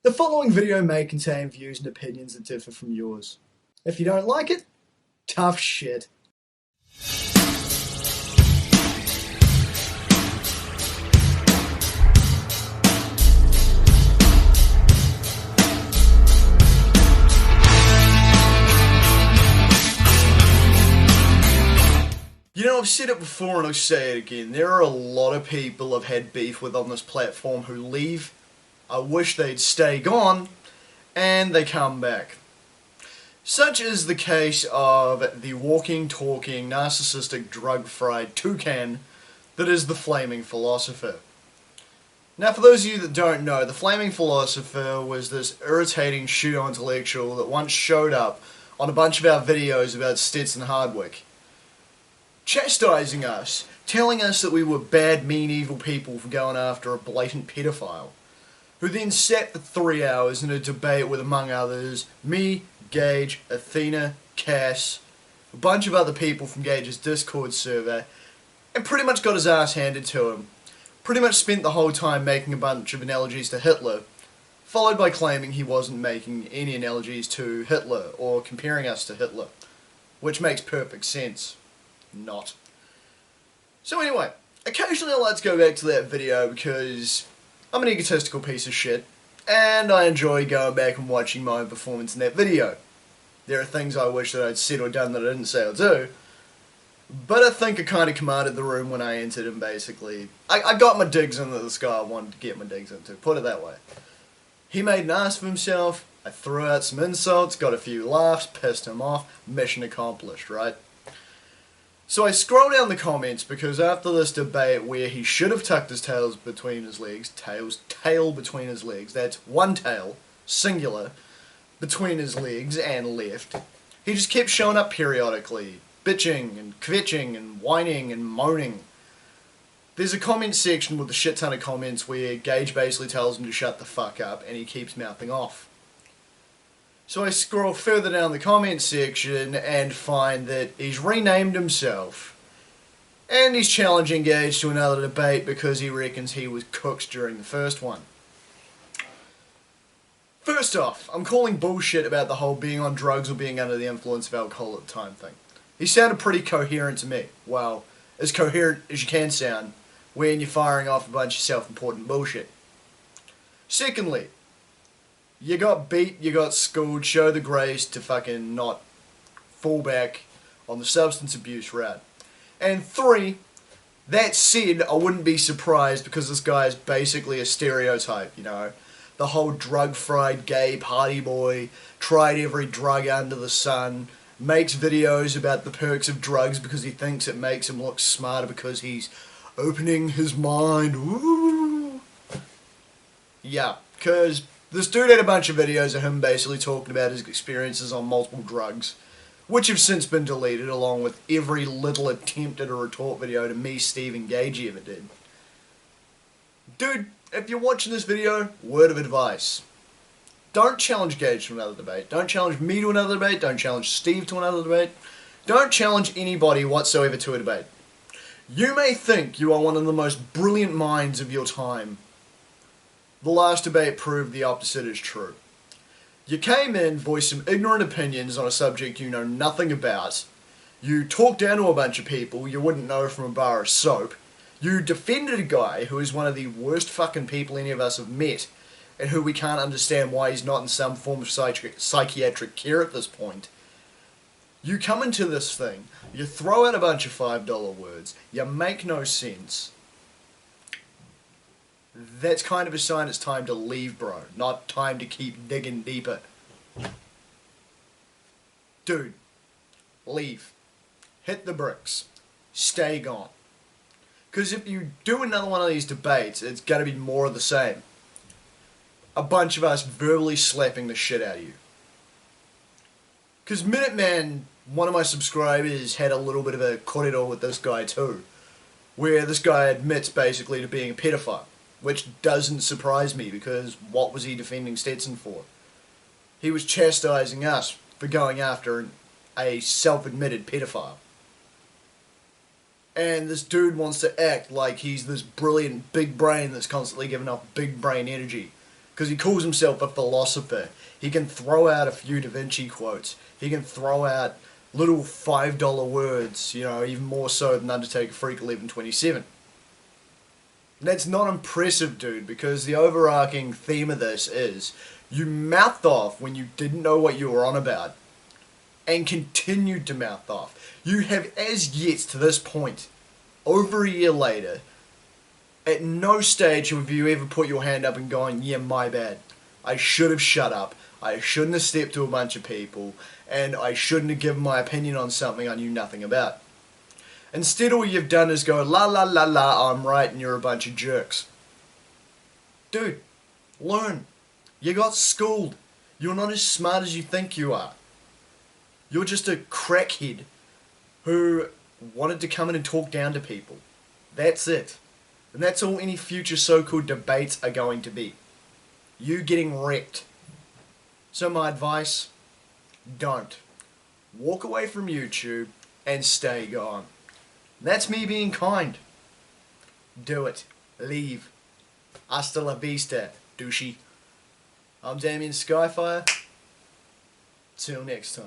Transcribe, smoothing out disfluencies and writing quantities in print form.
The following video may contain views and opinions that differ from yours. If you don't like it, tough shit. You know, I've said it before and I'll say it again. There are a lot of people I've had beef with on this platform who leave, I wish they'd stay gone, and they come back. Such is the case of the walking, talking, narcissistic, drug-fried toucan that is the Flaming Philosopher. Now, for those of you that don't know, the Flaming Philosopher was this irritating pseudo-intellectual that once showed up on a bunch of our videos about Stetson Hardwick, chastising us, telling us that we were bad, mean, evil people for going after a blatant pedophile, who then sat for 3 hours in a debate with, among others, me, Gage, Athena, Cass, a bunch of other people from Gage's Discord server, and pretty much got his ass handed to him. Pretty much spent the whole time making a bunch of analogies to Hitler, followed by claiming he wasn't making any analogies to Hitler, or comparing us to Hitler, which makes perfect sense. Not. So anyway, occasionally I like to go back to that video because I'm an egotistical piece of shit, and I enjoy going back and watching my own performance in that video. There are things I wish that I'd said or done that I didn't say or do, but I think I kind of commanded the room when I entered, and basically, I got my digs into this guy I wanted to get my digs into, put it that way. He made an ass of himself, I threw out some insults, got a few laughs, pissed him off, mission accomplished, right? So I scroll down the comments because after this debate where he should have tucked his tail between his legs, tail between his legs, that's one tail, singular, between his legs and left, he just kept showing up periodically, bitching and kvetching and whining and moaning. There's a comment section with a shit ton of comments where Gage basically tells him to shut the fuck up and he keeps mouthing off. So I scroll further down the comment section and find that he's renamed himself. And he's challenging Gage to another debate because he reckons he was cooked during the first one. First off, I'm calling bullshit about the whole being on drugs or being under the influence of alcohol at the time thing. He sounded pretty coherent to me. Well, as coherent as you can sound when you're firing off a bunch of self-important bullshit. Secondly, you got beat, you got schooled, show the grace to fucking not fall back on the substance abuse route. And 3, that said, I wouldn't be surprised because this guy is basically a stereotype, you know. The whole drug-fried gay party boy, tried every drug under the sun, makes videos about the perks of drugs because he thinks it makes him look smarter because he's opening his mind. Woo! Yeah, because this dude had a bunch of videos of him basically talking about his experiences on multiple drugs, which have since been deleted along with every little attempt at a retort video to me, Steve, and Gage ever did. Dude, if you're watching this video, word of advice. Don't challenge Gage to another debate. Don't challenge me to another debate. Don't challenge Steve to another debate. Don't challenge anybody whatsoever to a debate. You may think you are one of the most brilliant minds of your time. The last debate proved the opposite is true. You came in, voiced some ignorant opinions on a subject you know nothing about. You talked down to a bunch of people you wouldn't know from a bar of soap. You defended a guy who is one of the worst fucking people any of us have met, and who we can't understand why he's not in some form of psychiatric care at this point. You come into this thing, you throw out a bunch of $5 words, you make no sense. That's kind of a sign it's time to leave, bro. Not time to keep digging deeper. Dude, leave. Hit the bricks. Stay gone. Because if you do another one of these debates, it's going to be more of the same. A bunch of us verbally slapping the shit out of you. Because Minuteman, one of my subscribers, had a little bit of a corridor with this guy too. Where this guy admits basically to being a pedophile. Which doesn't surprise me, because what was he defending Stetson for? He was chastising us for going after a self-admitted pedophile. And this dude wants to act like he's this brilliant big brain that's constantly giving off big brain energy. because he calls himself a philosopher. He can throw out a few Da Vinci quotes. He can throw out little $5 words, even more so than Undertaker Freak 1127. That's not impressive, dude, because the overarching theme of this is you mouthed off when you didn't know what you were on about and continued to mouth off. You have as yet to this point, over a year later, at no stage have you ever put your hand up and gone, yeah, my bad. I should have shut up. I shouldn't have stepped to a bunch of people, and I shouldn't have given my opinion on something I knew nothing about. Instead, all you've done is go, la la la la, I'm right and you're a bunch of jerks. Dude, learn. You got schooled. You're not as smart as you think you are. You're just a crackhead who wanted to come in and talk down to people. That's it. And that's all any future so-called debates are going to be. You getting wrecked. So my advice, don't. Walk away from YouTube and stay gone. That's me being kind. Do it. Leave. Hasta la vista, douchey. I'm Damian Skyfire. Till next time.